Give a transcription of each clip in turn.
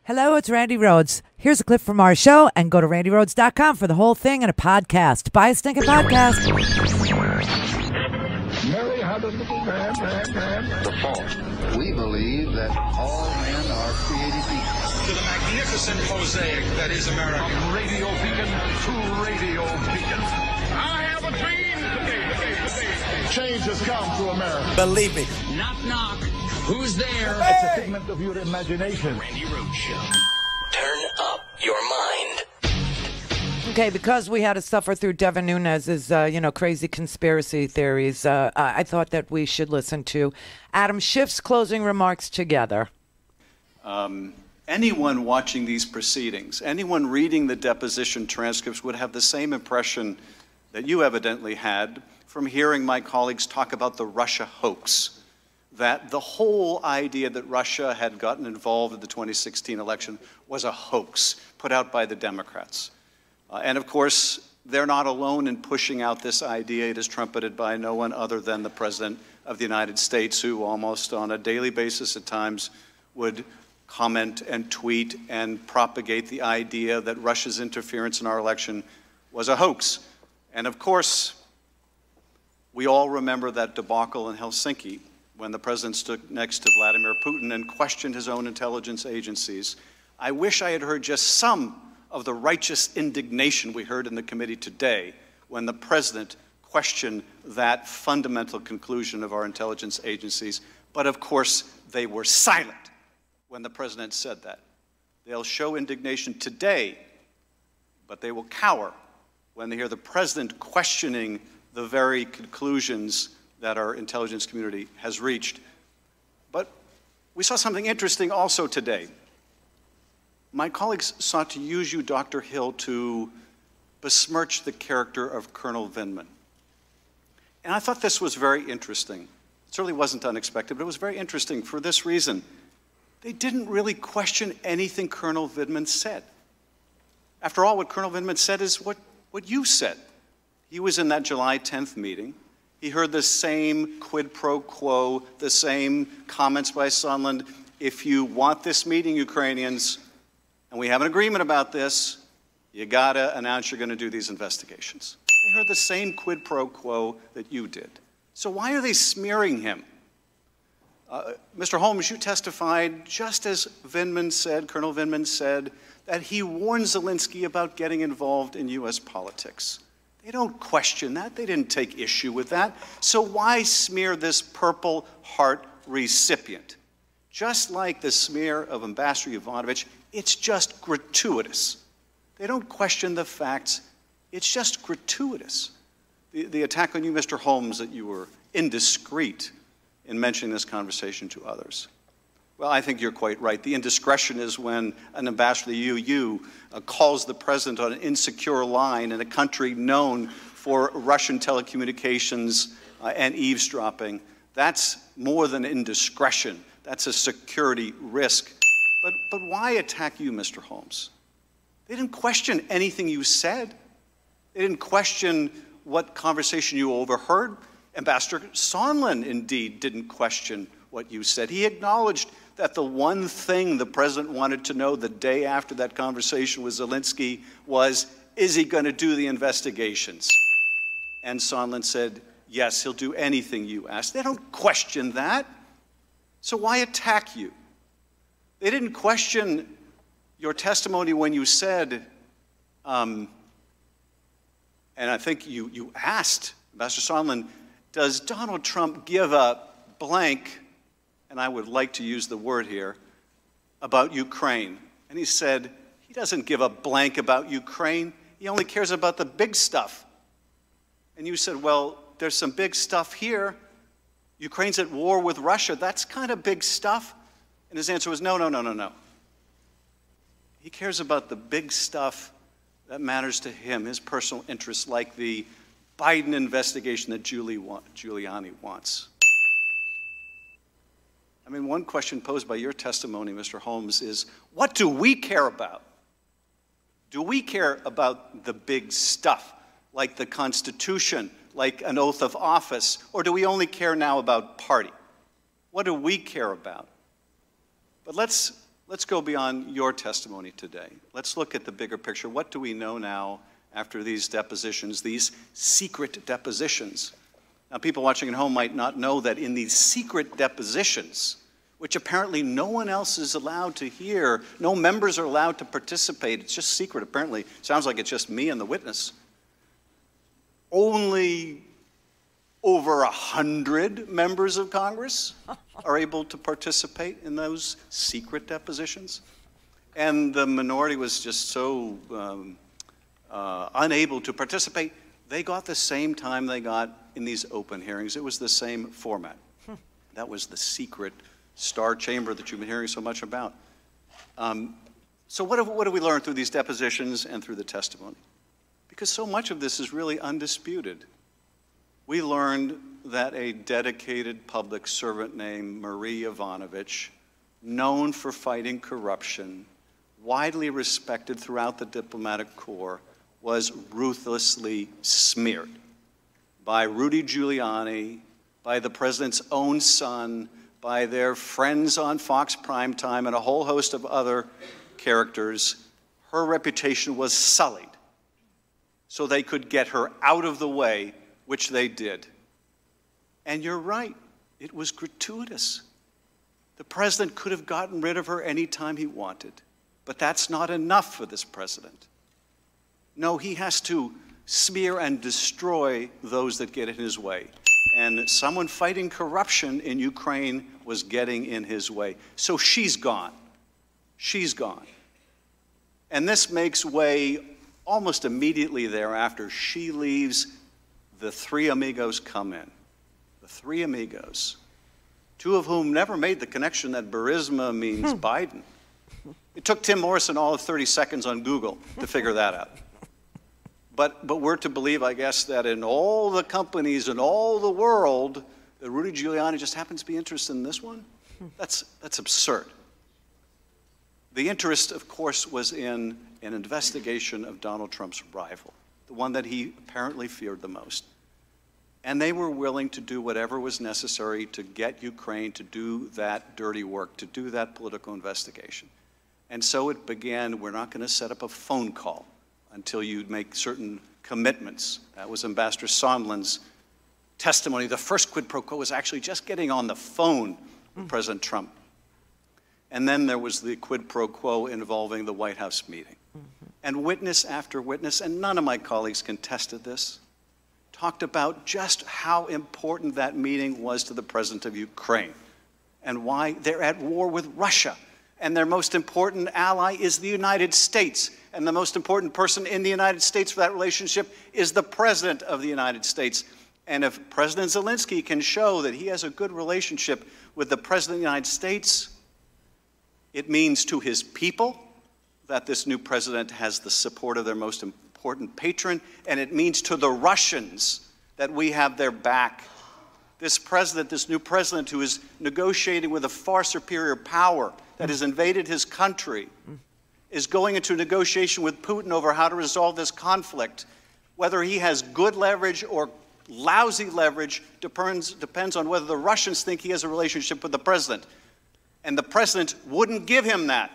Hello, it's Randi Rhodes. Here's a clip from our show, and go to randirhodes.com for the whole thing and a podcast. Buy a stinking podcast. Mary had a little man. The fall. We believe that all men are created equal. To the magnificent mosaic that is America. From radio beacon to radio beacon. I have a dream today. Change has come to America. Believe me. Knock, knock. Who's there? It's a figment of your imagination. Randi Rhodes Show. Turn up your mind. Okay, because we had to suffer through Devin Nunes's, crazy conspiracy theories, I thought that we should listen to Adam Schiff's closing remarks together. Anyone watching these proceedings, anyone reading the deposition transcripts would have the same impression that you evidently had from hearing my colleagues talk about the Russia hoax. That the whole idea that Russia had gotten involved in the 2016 election was a hoax put out by the Democrats. And of course, they're not alone in pushing out this idea. It is trumpeted by no one other than the President of the United States, who almost on a daily basis at times would comment and tweet and propagate the idea that Russia's interference in our election was a hoax. And of course, we all remember that debacle in Helsinki, when the president stood next to Vladimir Putin and questioned his own intelligence agencies. I wish I had heard just some of the righteous indignation we heard in the committee today when the president questioned that fundamental conclusion of our intelligence agencies. But of course, they were silent when the president said that. They'll show indignation today, but they will cower when they hear the president questioning the very conclusions that our intelligence community has reached. But we saw something interesting also today. My colleagues sought to use you, Dr. Hill, to besmirch the character of Colonel Vindman. And I thought this was very interesting. It certainly wasn't unexpected, but it was very interesting for this reason. They didn't really question anything Colonel Vindman said. After all, what Colonel Vindman said is what you said. He was in that July 10th meeting. He heard the same quid pro quo, the same comments by Sondland. If you want this meeting, Ukrainians, and we have an agreement about this, you gotta announce you're gonna do these investigations. They heard the same quid pro quo that you did. So why are they smearing him? Mr. Holmes, you testified just as Vindman said, Colonel Vindman said, that he warned Zelensky about getting involved in U.S. politics. They don't question that. They didn't take issue with that. So why smear this Purple Heart recipient? Just like the smear of Ambassador Yovanovitch, it's just gratuitous. They don't question the facts. It's just gratuitous. The attack on you, Mr. Holmes, that you were indiscreet in mentioning this conversation to others. Well, I think you're quite right. The indiscretion is when an ambassador to the EU calls the president on an insecure line in a country known for Russian telecommunications and eavesdropping. That's more than indiscretion. That's a security risk. But why attack you, Mr. Holmes? They didn't question anything you said. They didn't question what conversation you overheard. Ambassador Sondland, indeed, didn't question what you said. He acknowledged that the one thing the president wanted to know the day after that conversation with Zelensky was, is he going to do the investigations? And Sondland said, yes, he'll do anything you ask. They don't question that. So why attack you? They didn't question your testimony when you said, and I think you asked Ambassador Sondland, does Donald Trump give a blank, and I would like to use the word here, about Ukraine? And he said, he doesn't give a blank about Ukraine. He only cares about the big stuff. And you said, well, there's some big stuff here. Ukraine's at war with Russia. That's kind of big stuff. And his answer was, no, no, no, no, no. He cares about the big stuff that matters to him, his personal interests, like the Biden investigation that Giuliani wants. I mean, one question posed by your testimony, Mr. Holmes, is what do we care about? Do we care about the big stuff, like the Constitution, like an oath of office, or do we only care now about party? What do we care about? But let's let's go beyond your testimony today. Let's look at the bigger picture. What do we know now after these depositions, these secret depositions? Now, people watching at home might not know that in these secret depositions, which apparently no one else is allowed to hear, no members are allowed to participate, it's just secret apparently, sounds like it's just me and the witness, only over 100 members of Congress are able to participate in those secret depositions. And the minority was just so unable to participate, they got the same time they got in these open hearings. It was the same format. That was the secret star chamber that you've been hearing so much about. So what have we learned through these depositions and through the testimony? Because so much of this is really undisputed. We learned that a dedicated public servant named Marie Yovanovitch, known for fighting corruption, widely respected throughout the diplomatic corps, was ruthlessly smeared by Rudy Giuliani, by the president's own son, by their friends on Fox Primetime, and a whole host of other characters. Her reputation was sullied so they could get her out of the way, which they did. And you're right, it was gratuitous. The president could have gotten rid of her any time he wanted, but that's not enough for this president. No, he has to smear and destroy those that get in his way. And someone fighting corruption in Ukraine was getting in his way. So she's gone. She's gone. And this makes way almost immediately thereafter. She leaves, the three amigos come in. The three amigos, two of whom never made the connection that Burisma means Biden. It took Tim Morrison all of 30 seconds on Google to figure that out. But we're to believe, I guess, that in all the companies in all the world, that Rudy Giuliani just happens to be interested in this one? That's absurd. The interest, of course, was in an investigation of Donald Trump's rival, the one that he apparently feared the most. And they were willing to do whatever was necessary to get Ukraine to do that dirty work, to do that political investigation. And so it began. We're not going to set up a phone call until you make certain commitments. That was Ambassador Sondland's testimony. The first quid pro quo was actually just getting on the phone with President Trump. And then there was the quid pro quo involving the White House meeting. And witness after witness, and none of my colleagues contested this, talked about just how important that meeting was to the president of Ukraine and why they're at war with Russia. And their most important ally is the United States. And the most important person in the United States for that relationship is the President of the United States. And if President Zelensky can show that he has a good relationship with the President of the United States, it means to his people that this new president has the support of their most important patron, and it means to the Russians that we have their back. This president, this new president who is negotiating with a far superior power that has invaded his country, is going into negotiation with Putin over how to resolve this conflict. Whether he has good leverage or lousy leverage depends on whether the Russians think he has a relationship with the president. And the president wouldn't give him that,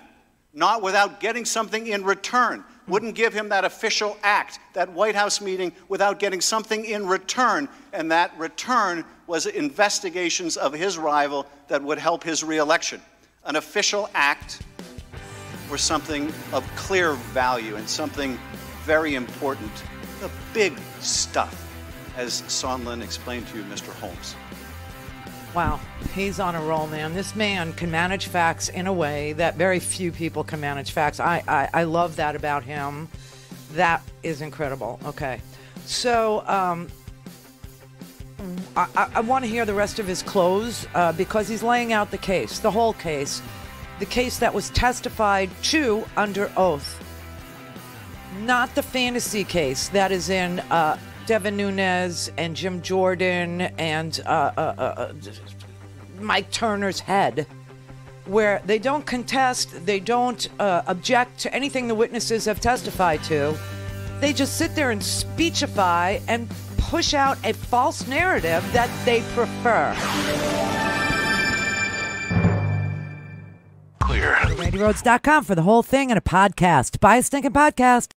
not without getting something in return. Wouldn't give him that official act, that White House meeting, without getting something in return. And that return was investigations of his rival that would help his reelection. An official act or something of clear value and something very important, the big stuff, as Sondland explained to you, Mr. Holmes. Wow, he's on a roll, man. This man can manage facts in a way that very few people can manage facts. I love that about him. That is incredible. Okay, so I want to hear the rest of his close because he's laying out the case, the whole case, the case that was testified to under oath. Not the fantasy case that is in Devin Nunes and Jim Jordan and Mike Turner's head, where they don't contest, they don't object to anything the witnesses have testified to. They just sit there and speechify and push out a false narrative that they prefer. Clear. RandiRhodes.com for the whole thing and a podcast. Buy a stinking podcast.